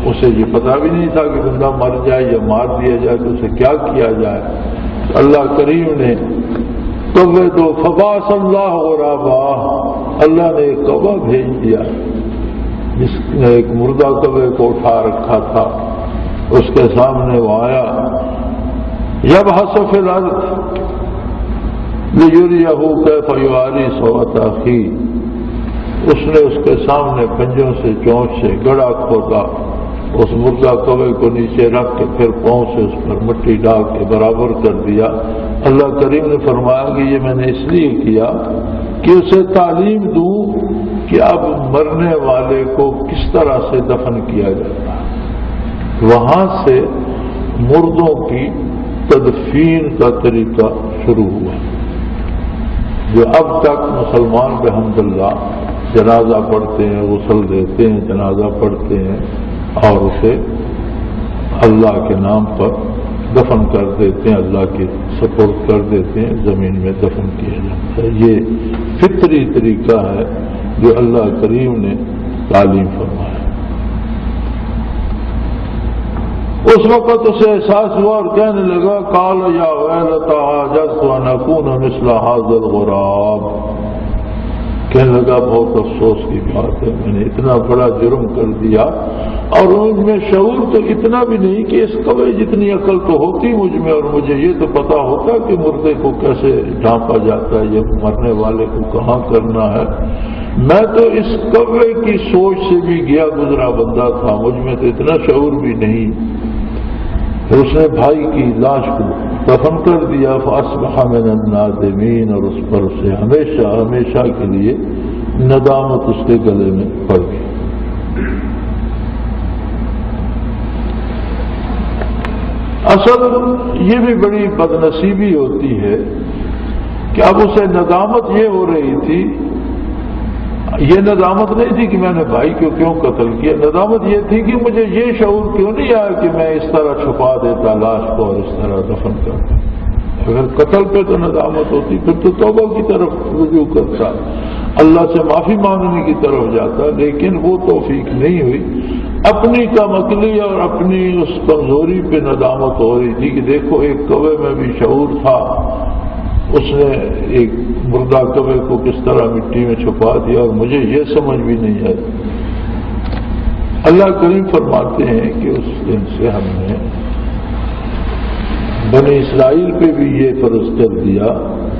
اسے یہ پتہ بھی نہیں تھا کہ بندہ مر جائے یا مار دیا جائے تو اسے کیا کیا جائے۔ تو اللہ کریم نے کوے تو فبعث اللہ غرابا، اللہ نے ایک کوہ بھیج دیا جس نے ایک مردہ کوے کو اٹھا رکھا تھا، اس کے سامنے وہ آیا، یبحث فی الارض لیریہ کیف یواری سوءۃ اخیہ، اس نے اس کے سامنے پنجوں سے چونچ سے گڑھا کھودا، اس مردہ کوے کو نیچے رکھ کے پھر پاؤں سے اس پر مٹی ڈال کے برابر کر دیا۔ اللہ کریم نے فرمایا کہ یہ میں نے اس لیے کیا کہ اسے تعلیم دوں کہ اب مرنے والے کو کس طرح سے دفن کیا جاتا ہے۔ وہاں سے مردوں کی تدفین کا طریقہ شروع ہوا، جو اب تک مسلمان بحمداللہ جنازہ پڑھتے ہیں، غسل دیتے ہیں، جنازہ پڑھتے ہیں اور اسے اللہ کے نام پر دفن کر دیتے ہیں، اللہ کے سپورٹ کر دیتے ہیں، زمین میں دفن کیا جاتا ہے۔ یہ فطری طریقہ ہے جو اللہ کریم نے تعلیم فرمایا۔ اس وقت اسے احساس ہوا اور کہنے لگا قال یا ویلتى عجزت ان اكون مثل هذا الغراب، کہنے لگا بہت افسوس کی بات ہے، میں نے اتنا بڑا جرم کر دیا اور مجھ میں شعور تو اتنا بھی نہیں کہ اس کوے جتنی عقل تو ہوتی مجھ میں، اور مجھے یہ تو پتا ہوتا کہ مردے کو کیسے ڈھانپا جاتا ہے، یہ مرنے والے کو کہاں کرنا ہے۔ میں تو اس کوے کی سوچ سے بھی گیا گزرا بندہ تھا، مجھ میں تو اتنا شعور بھی نہیں۔ پھر اس نے بھائی کی لاش کو دفن کر دیا، فاصبح من النادمین، اور اس پر اسے ہمیشہ ہمیشہ کے لیے ندامت اس کے گلے میں پڑ گئی۔ اصل یہ بھی بڑی بدنصیبی ہوتی ہے کہ اب اسے ندامت یہ ہو رہی تھی، یہ ندامت نہیں تھی کہ میں نے بھائی کو کیوں قتل کیا، ندامت یہ تھی کہ مجھے یہ شعور کیوں نہیں آیا کہ میں اس طرح چھپا دیتا لاش کو اور اس طرح دفن کرتا۔ اگر قتل پہ تو ندامت ہوتی پھر تو توبہ کی طرف رجوع کرتا، اللہ سے معافی مانگنے کی طرف جاتا، لیکن وہ توفیق نہیں ہوئی۔ اپنی کم عقلی اور اپنی اس کمزوری پہ ندامت ہو رہی تھی کہ دیکھو ایک کوے میں بھی شعور تھا، اس نے ایک مردہ کوے کو کس طرح مٹی میں چھپا دیا اور مجھے یہ سمجھ بھی نہیں آئی۔ اللہ کریم فرماتے ہیں کہ اس دن سے ہم نے بنی اسرائیل پہ بھی یہ فرض کر دیا،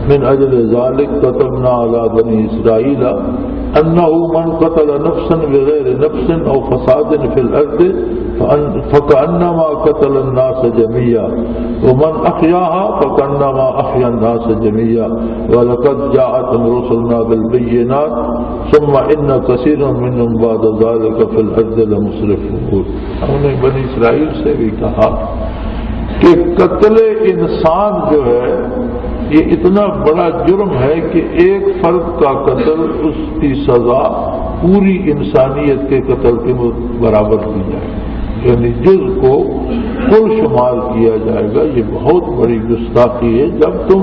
من اجل ذالک كتبنا على بنی اسرائیل انہ من قتل نفسا بغیر نفس او فساد فی الارض فکأنما قتل الناس جميعا ومن احیاها فکأنما احیا الناس جميعا ولقد جاءتهم رسلنا بالبینات ثم ان کثیرا منهم بعد ذلك فی الارض لمسرفون۔ ہم نے بنی اسرائیل سے بھی کہا کہ قتل انسان جو ہے یہ اتنا بڑا جرم ہے کہ ایک فرد کا قتل اس کی سزا پوری انسانیت کے قتل کے برابر کی جائے گی، یعنی جز کو کل شمار کیا جائے گا۔ یہ بہت بڑی گستاخی ہے جب تم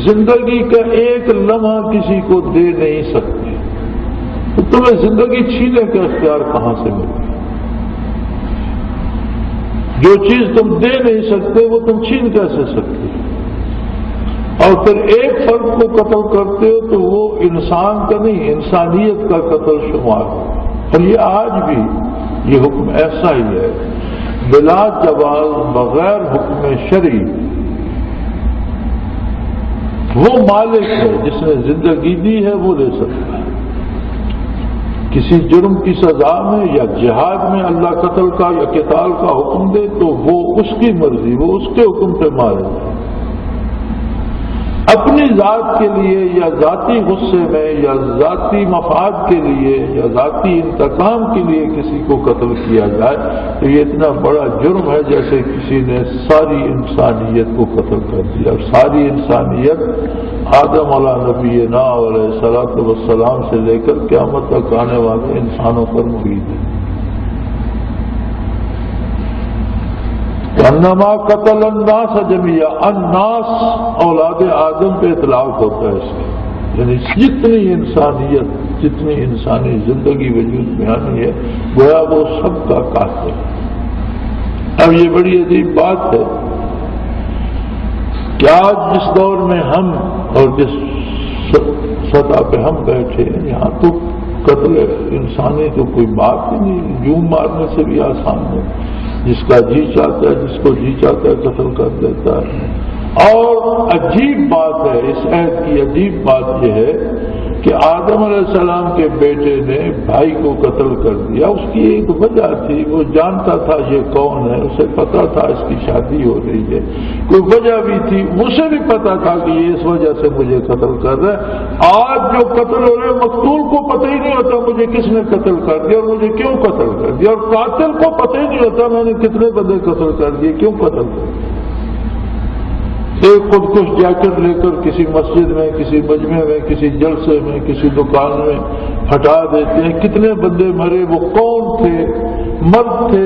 زندگی کا ایک لمحہ کسی کو دے نہیں سکتے تو تمہیں زندگی چھینے کا اختیار کہاں سے ملے؟ جو چیز تم دے نہیں سکتے وہ تم چھین کیسے سکتے؟ اور پھر ایک فرد کو قتل کرتے ہو تو وہ انسان کا نہیں، انسانیت کا قتل شمار ہو۔ اور یہ آج بھی یہ حکم ایسا ہی ہے، بلا جواز، بغیر حکم شرعی۔ وہ مالک ہے جس نے زندگی دی ہے وہ لے سکتا ہے۔ کسی جرم کی سزا میں یا جہاد میں اللہ قتل کا یا قتال کا حکم دے تو وہ اس کی مرضی، وہ اس کے حکم پہ مارے گا۔ اپنی ذات کے لیے یا ذاتی غصے میں یا ذاتی مفاد کے لیے یا ذاتی انتقام کے لیے کسی کو قتل کیا جائے تو یہ اتنا بڑا جرم ہے جیسے کسی نے ساری انسانیت کو قتل کر دیا۔ اور ساری انسانیت آدم علیہ نبینا علیہ الصلوۃ والسلام سے لے کر قیامت تک آنے والے انسانوں پر مرید ہے۔ انما قتل الناس جميعا، الناس اولاد آدم پہ اطلاق ہوتا ہے اس کا، یعنی جتنی انسانیت، جتنی انسانی زندگی وجود میں آنی ہے گویا وہ سب کا قاتل ہے۔ اب یہ بڑی عجیب بات ہے کہ آج جس دور میں ہم اور جس سطح پہ ہم بیٹھے ہیں یہاں تو قتل انسانی تو کوئی بات ہی نہیں، جون مارنے سے بھی آسان ہے، جس کا جی چاہتا ہے، جس کو جی چاہتا ہے قتل کر دیتا ہے۔ اور عجیب بات ہے، اس عہد کی عجیب بات یہ ہے کہ آدم علیہ السلام کے بیٹے نے بھائی کو قتل کر دیا۔ اس کی ایک وجہ تھی، وہ جانتا تھا یہ کون ہے، اسے پتا تھا اس کی شادی ہو رہی ہے، کوئی وجہ بھی تھی، اسے بھی پتا تھا کہ یہ اس وجہ سے مجھے قتل کر رہا ہے۔ آج جو قتل ہو رہے مقتول کو پتہ ہی نہیں ہوتا مجھے کس نے قتل کر دیا اور مجھے کیوں قتل کر دیا، اور قاتل کو پتہ ہی نہیں ہوتا میں نے کتنے بندے قتل کر دیے، کیوں قتل کر دیا۔ ایک خودکش جیکٹ لے کر کسی مسجد میں، کسی مجمع میں، کسی جلسے میں، کسی دکان میں ہٹا دیتے ہیں، کتنے بندے مرے، وہ کون تھے؟ مرد تھے،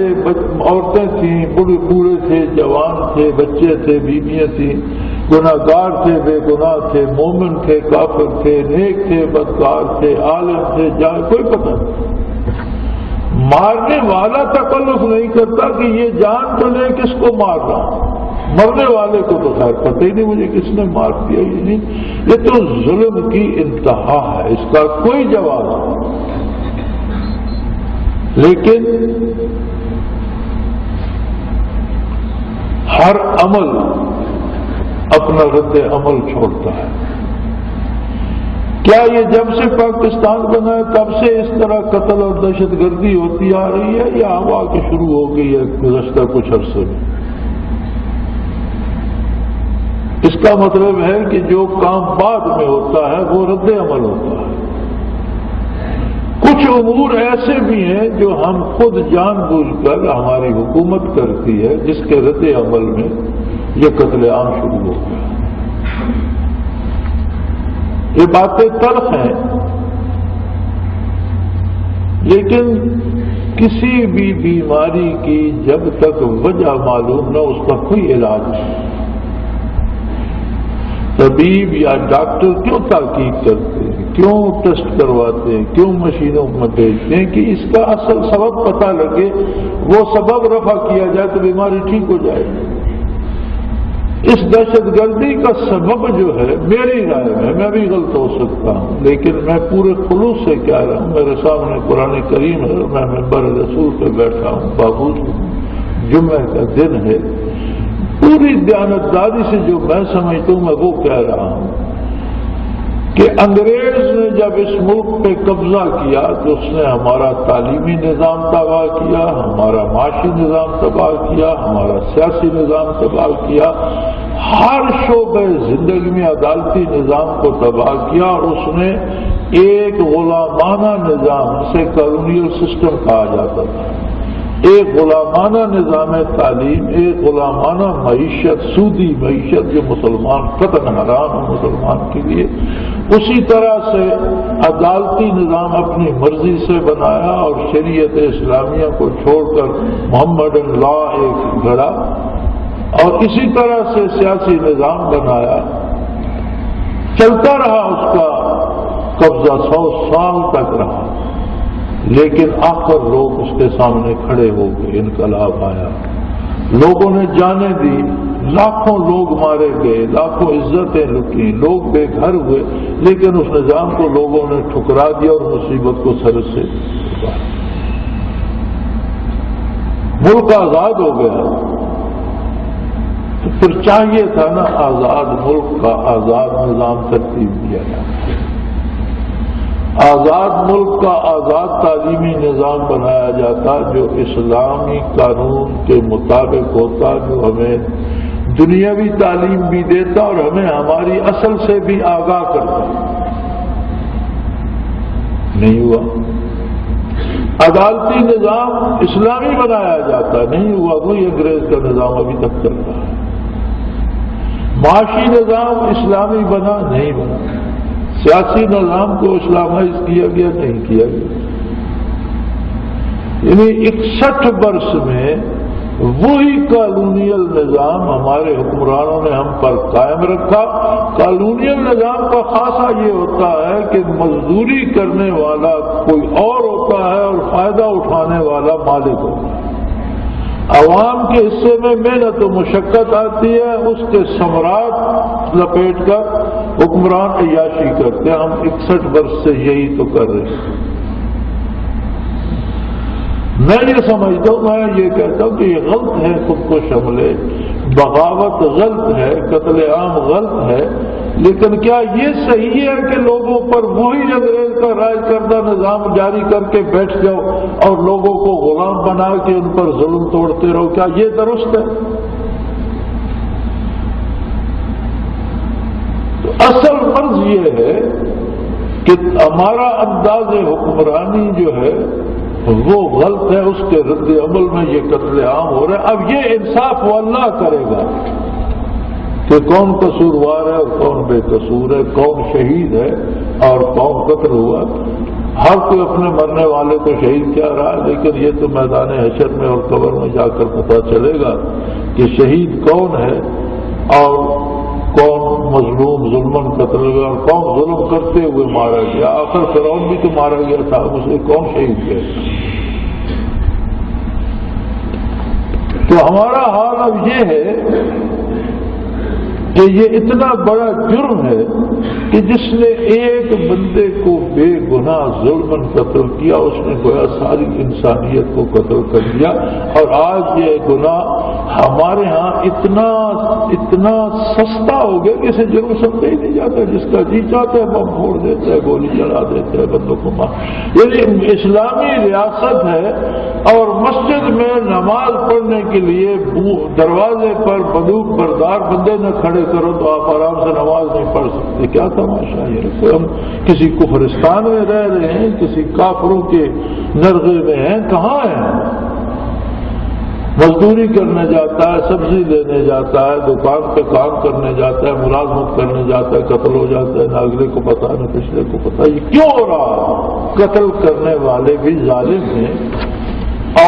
عورتیں تھیں، بوڑھے تھے، جوان تھے، بچے تھے، بیویاں تھیں، گناہگار تھے، بے گناہ تھے، مومن تھے، کافر تھے، نیک تھے، بدکار تھے، عالم تھے، جہاں کوئی پتہ نہیں۔ مارنے والا تکلف نہیں کرتا کہ یہ جان تو لے کس کو مار رہا، مرنے والے کو تو خیر پتہ ہی نہیں مجھے کس نے مار دیا، یہ نہیں، یہ تو ظلم کی انتہا ہے، اس کا کوئی جواب نہیں۔ لیکن ہر عمل اپنا رد عمل چھوڑتا ہے۔ کیا یہ جب سے پاکستان بنا ہے تب سے اس طرح قتل اور دہشت گردی ہوتی آ رہی ہے یا ہوا کہ شروع ہو گئی ہے گزشتہ کچھ عرصے میں؟ اس کا مطلب ہے کہ جو کام بعد میں ہوتا ہے وہ رد عمل ہوتا ہے۔ کچھ امور ایسے بھی ہیں جو ہم خود جان بوجھ کر ہماری حکومت کرتی ہے جس کے رد عمل میں یہ قتل عام شروع ہو گیا۔ یہ باتیں تلخ ہیں لیکن کسی بھی بیماری کی جب تک وجہ معلوم نہ اس کا کوئی علاج نہیں۔ طبیب یا ڈاکٹر کیوں تحقیق کرتے ہیں، کیوں ٹیسٹ کرواتے ہیں، کیوں مشینوں میں بھیجتے ہیں کہ اس کا اصل سبب پتہ لگے، وہ سبب رفع کیا جائے تو بیماری ٹھیک ہو جائے گی۔ اس دہشت گردی کا سبب جو ہے میری رائے میں بھی غلط ہو سکتا ہوں لیکن میں پورے خلوص سے کہہ رہا ہوں، میرے سامنے قرآن کریم ہے، میں منبر رسول پہ بیٹھا ہوں، باوجود جمعہ کا دن ہے، پوری دیانتداری سے جو میں سمجھتا ہوں میں وہ کہہ رہا ہوں کہ انگریز نے جب اس ملک پہ قبضہ کیا تو اس نے ہمارا تعلیمی نظام تباہ کیا، ہمارا معاشی نظام تباہ کیا، ہمارا سیاسی نظام تباہ کیا، ہر شعبے زندگی میں عدالتی نظام کو تباہ کیا، اور اس نے ایک غلامانہ نظام جسے کالونیل سسٹم کہا جاتا تھا ایک غلامانہ نظام تعلیم، ایک غلامانہ معیشت، سودی معیشت جو مسلمان قطعاً حرام ہے مسلمان کے لیے، اسی طرح سے عدالتی نظام اپنی مرضی سے بنایا اور شریعت اسلامیہ کو چھوڑ کر محمدن لا ایک گھڑا، اور اسی طرح سے سیاسی نظام بنایا، چلتا رہا، اس کا قبضہ 100 سال تک رہا، لیکن آخر لوگ اس کے سامنے کھڑے ہو گئے، انقلاب آیا، لوگوں نے جانیں دی، لاکھوں لوگ مارے گئے، لاکھوں عزتیں لٹی، لوگ بے گھر ہوئے، لیکن اس نظام کو لوگوں نے ٹھکرا دیا اور مصیبت کو سر سے ملک آزاد ہو گیا۔ تو پھر چاہیے تھا نا آزاد ملک کا آزاد نظام ترتیب دیا جائے، آزاد ملک کا آزاد تعلیمی نظام بنایا جاتا جو اسلامی قانون کے مطابق ہوتا، جو ہمیں دنیاوی تعلیم بھی دیتا اور ہمیں ہماری اصل سے بھی آگاہ کرتا۔ نہیں ہوا۔ عدالتی نظام اسلامی بنایا جاتا، نہیں ہوا، وہی انگریز کا نظام ابھی تک چل رہا ہے۔ معاشی نظام اسلامی بنا، نہیں بنا۔ سیاسی نظام کو اسلامائز کیا گیا، نہیں کیا گیا۔ یعنی 61 برس میں وہی کالونیل نظام ہمارے حکمرانوں نے ہم پر قائم رکھا۔ کالونیل نظام کا خاصہ یہ ہوتا ہے کہ مزدوری کرنے والا کوئی اور ہوتا ہے اور فائدہ اٹھانے والا مالک ہوتا ہے۔ عوام کے حصے میں محنت و مشقت آتی ہے، اس کے ثمرات لپیٹ کر حکمران عیاشی کرتے ہیں۔ ہم 61 برس سے یہی تو کر رہے ہیں۔ میں یہ سمجھتا ہوں، میں یہ کہتا ہوں کہ یہ غلط ہے، خود کو شملے، بغاوت غلط ہے، قتل عام غلط ہے، لیکن کیا یہ صحیح ہے کہ لوگوں پر وہی انگریز کا راج کردہ نظام جاری کر کے بیٹھ جاؤ اور لوگوں کو غلام بنا کے ان پر ظلم توڑتے رہو؟ کیا یہ درست ہے؟ تو اصل مرض یہ ہے کہ ہمارا انداز حکمرانی جو ہے وہ غلط ہے، اس کے رد عمل میں یہ قتل عام ہو رہا ہے۔ اب یہ انصاف وہ اللہ کرے گا کہ کون قصوروار ہے اور کون بے قصور ہے، کون شہید ہے اور کون قتل ہوا۔ ہر کوئی اپنے مرنے والے کو شہید کہہ رہا ہے، لیکن یہ تو میدان حشر میں اور قبر میں جا کر پتہ چلے گا کہ شہید کون ہے اور کون مظلوم ظلمن قتل ہوا اور کون ظلم کرتے ہوئے مارا گیا۔ آخر فرعون بھی تو مارا گیا تھا، اسے کون شہید کیا؟ تو ہمارا حال اب یہ ہے کہ یہ اتنا بڑا جرم ہے کہ جس نے ایک بندے کو بے گناہ ظلمن قتل کیا، اس نے گویا ساری انسانیت کو قتل کر دیا۔ اور آج یہ گناہ ہمارے ہاں اتنا سستا ہو گیا کہ اسے جرم سمجھا ہی نہیں جاتا، جس کا جی چاہتا ہے بم پھوڑ دیتا ہے، گولی چلا دیتا ہے، بندوں کو مار۔ یعنی اسلامی ریاست ہے اور مسجد میں نماز پڑھنے کے لیے دروازے پر بندوق بردار بندے نہ کھڑے کرو تو آپ آرام سے نماز نہیں پڑھ سکتے۔ کیا تماشا ہے؟ ہم کسی کفرستان میں رہ رہے ہیں، کسی کافروں کے نرغے میں ہیں؟ کہاں ہیں؟ مزدوری کرنے جاتا ہے، سبزی لینے جاتا ہے، دکان پہ کام کرنے جاتا ہے، ملازمت کرنے جاتا ہے، قتل ہو جاتا ہے، نہ اگلے کو پتا نہ پچھلے کو پتا۔ یہ کیوں ہو رہا؟ قتل کرنے والے بھی ظالم ہیں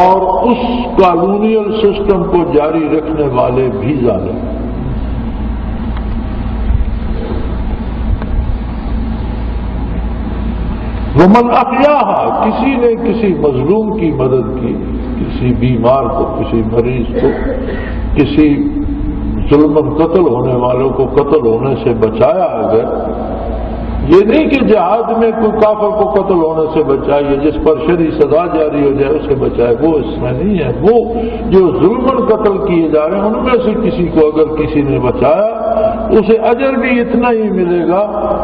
اور اس قانونیل سسٹم کو جاری رکھنے والے بھی ظالم ہیں۔ ومن احیاہا، کسی نے کسی مظلوم کی مدد کی، کسی بیمار کو، کسی مریض کو، کسی ظلم قتل ہونے والوں کو قتل ہونے سے بچایا اگر، یہ نہیں کہ جہاد میں کوئی کافر کو قتل ہونے سے بچائے، جس پر شرعی سزا جاری ہو جائے اسے بچائے، وہ اس میں نہیں ہے۔ وہ جو ظلمن قتل کیے جا رہے ہیں ان میں سے کسی کو اگر کسی نے بچایا اسے اجر بھی اتنا ہی ملے گا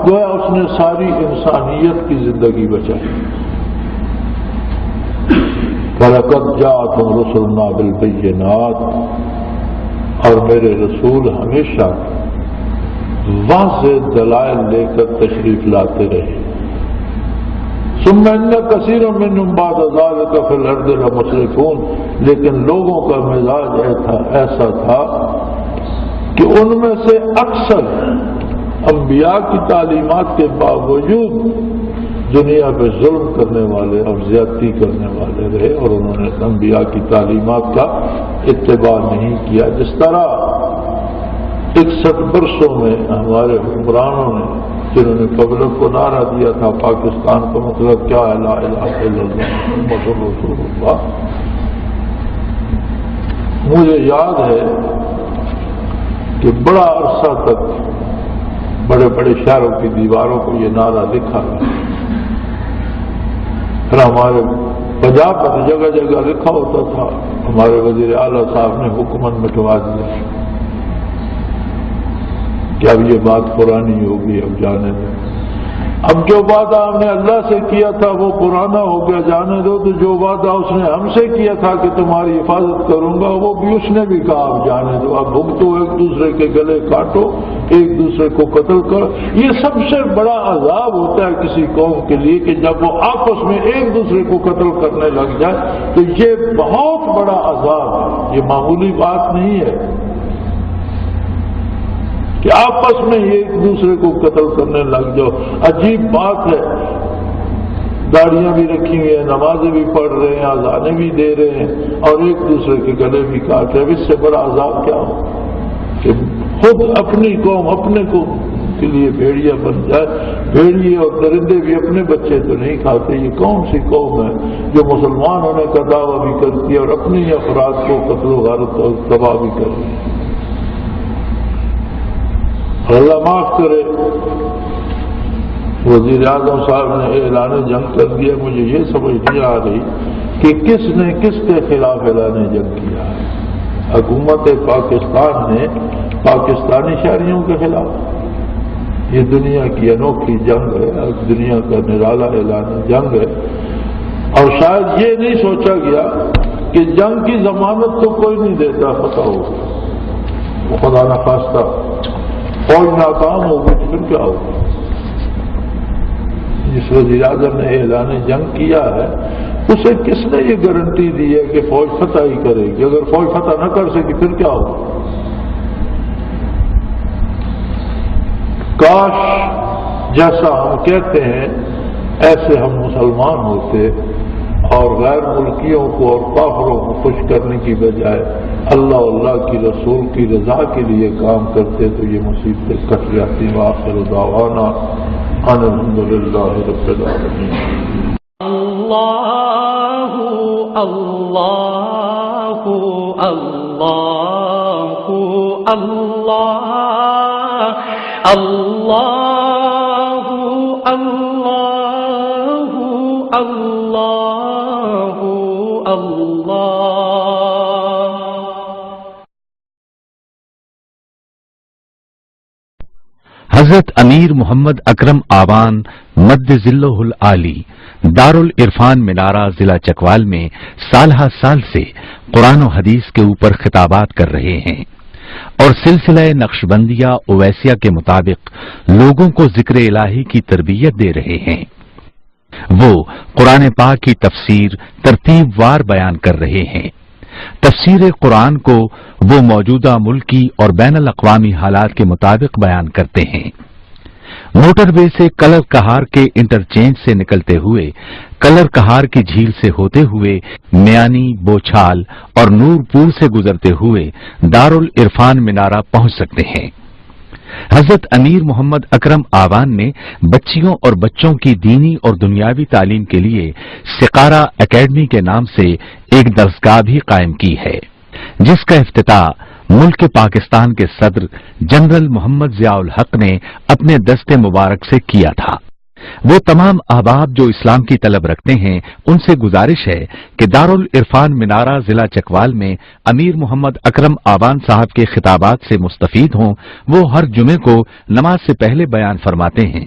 گویا اس نے ساری انسانیت کی زندگی بچائی۔ فَلَقَدْ جَاءَتْهُمْ رُسُلُنَا بِالْبَيِّنَاتِ، اور میرے رسول ہمیشہ واضح دلائل لے کر تشریف لاتے رہے، ثم ان کثیر منهم بعد ذلك فی الارض لمسرفون، لیکن لوگوں کا مزاج ایسا تھا کہ ان میں سے اکثر انبیاء کی تعلیمات کے باوجود دنیا پہ ظلم کرنے والے اور زیادتی کرنے والے رہے، اور انہوں نے انبیاء کی تعلیمات کا اتباع نہیں کیا۔ جس طرح 61 برسوں میں ہمارے حکمرانوں نے، جنہوں نے پبلک کو نعرہ دیا تھا پاکستان کا مطلب کیا ہے، لا الہ الا اللہ محمد رسول اللہ، مجھے یاد ہے کہ بڑا عرصہ تک بڑے بڑے شہروں کی دیواروں کو یہ نعرہ لکھا ہے، پھر ہمارے پنجاب پر جگہ جگہ لکھا ہوتا تھا، ہمارے وزیر اعلیٰ صاحب نے حکومت مٹوا دیا کہ اب یہ بات پرانی ہوگی، اب جانے دو۔ اب جو وعدہ ہم نے اللہ سے کیا تھا وہ پرانا ہو گیا، جانے دو۔ تو جو وعدہ اس نے ہم سے کیا تھا کہ تمہاری حفاظت کروں گا، وہ بھی اس نے بھی کہا اب جانے دو، اب بھگتو، ایک دوسرے کے گلے کاٹو، ایک دوسرے کو قتل کرو۔ یہ سب سے بڑا عذاب ہوتا ہے کسی قوم کے لیے کہ جب وہ آپس میں ایک دوسرے کو قتل کرنے لگ جائے، تو یہ بہت بڑا عذاب ہے، یہ معمولی بات نہیں ہے کہ آپس میں ایک دوسرے کو قتل کرنے لگ جاؤ۔ عجیب بات ہے، داڑیاں بھی رکھی ہوئی ہیں، نمازیں بھی پڑھ رہے ہیں، اذانیں بھی دے رہے ہیں، اور ایک دوسرے کے گلے بھی کاٹ رہے ہیں۔ اس سے بڑا عذاب کیا ہو کہ خود اپنی قوم اپنے کو کے لیے بھیڑیا بن جائے۔ بھیڑیے اور درندے بھی اپنے بچے تو نہیں کھاتے۔ یہ کون سی قوم ہے جو مسلمان ہونے کا دعویٰ بھی کرتی ہے اور اپنی افراد کو قتل و غارت اور تباہ بھی کر رہی ہے؟ اللہ معاف کرے، وزیر اعظم صاحب نے اعلان جنگ کر دیا۔ مجھے یہ سمجھ نہیں آ رہی کہ کس نے کس کے خلاف اعلان جنگ کیا ہے۔ حکومت پاکستان نے پاکستانی شہریوں کے خلاف، یہ دنیا کی انوکھی جنگ ہے، دنیا کا نرالا اعلان جنگ ہے، اور شاید یہ نہیں سوچا گیا کہ جنگ کی ضمانت تو کوئی نہیں دیتا، پتہ ہو خدا نخواستہ فوج ناکام ہوگی تو پھر کیا ہوگا؟ جس وزیر اعظم نے اعلان جنگ کیا ہے اسے کس نے یہ گارنٹی دی ہے کہ فوج فتح ہی کرے گی؟ اگر فوج فتح نہ کر سکی پھر کیا ہوگا؟ کاش جیسا ہم کہتے ہیں ایسے ہم مسلمان ہوتے اور غیر ملکیوں کو اور کافروں کو خوش کرنے کی بجائے اللہ اللہ کی رسول کی رضا کے لیے کام کرتے تو یہ مصیبتیں کٹ جاتی۔ وآخر دعوانا ان الحمدللہ رب العالمین۔ اللہ اللہ اللہ اللہ اللہ اللہ اللہ اللہ۔ حضرت امیر محمد اکرم آوان مد ذلہ العالی دارالعرفان منارہ ضلع چکوال میں سالہ سال سے قرآن و حدیث کے اوپر خطابات کر رہے ہیں اور سلسلہ نقشبندیہ اویسیہ کے مطابق لوگوں کو ذکر الہی کی تربیت دے رہے ہیں۔ وہ قرآن پاک کی تفسیر ترتیب وار بیان کر رہے ہیں۔ تفسیر قرآن کو وہ موجودہ ملکی اور بین الاقوامی حالات کے مطابق بیان کرتے ہیں۔ موٹر وے سے کلر کہار کے انٹرچینج سے نکلتے ہوئے کلر کہار کی جھیل سے ہوتے ہوئے میانی، بوچھال اور نور پور سے گزرتے ہوئے دارالعرفان منارہ پہنچ سکتے ہیں۔ حضرت امیر محمد اکرم آوان نے بچیوں اور بچوں کی دینی اور دنیاوی تعلیم کے لیے سقارہ اکیڈمی کے نام سے ایک درسگاہ بھی قائم کی ہے، جس کا افتتاح ملک پاکستان کے صدر جنرل محمد ضیاء الحق نے اپنے دست مبارک سے کیا تھا۔ وہ تمام احباب جو اسلام کی طلب رکھتے ہیں ان سے گزارش ہے کہ دارالعرفان منارہ ضلع چکوال میں امیر محمد اکرم آوان صاحب کے خطابات سے مستفید ہوں۔ وہ ہر جمعے کو نماز سے پہلے بیان فرماتے ہیں۔